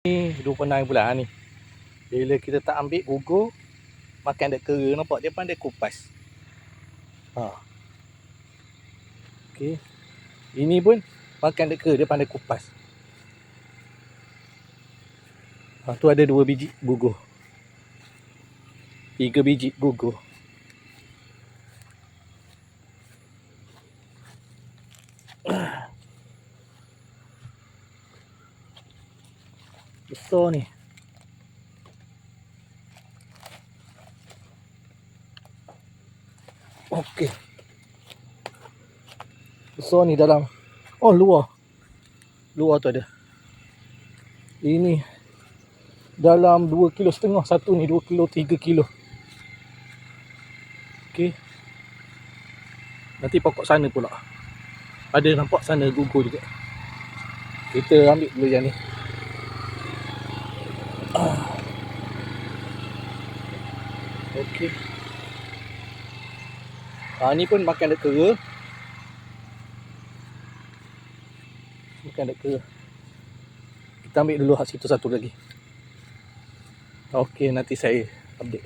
Ni 26 bulan ni. Bila kita tak ambil gugur, makan dek kera, nampak dia pandai kupas. Okey. Ini pun makan dek kera, dia pandai kupas. Tu ada 2 biji gugur. 3 biji gugur. Besar ni. Okey. Besar ni dalam. Oh, luar. Luar tu ada. Ini dalam 2,5 kilo. Satu ni 2 kilo, 3 kilo. Okey. Nanti pokok sana pula. Ada nampak sana gugur juga. Kita ambil dulu yang ni. Okey. Ni pun makan dek kera. Makan dek kera. Kita ambil dulu hak situ satu lagi. Okey, nanti saya update.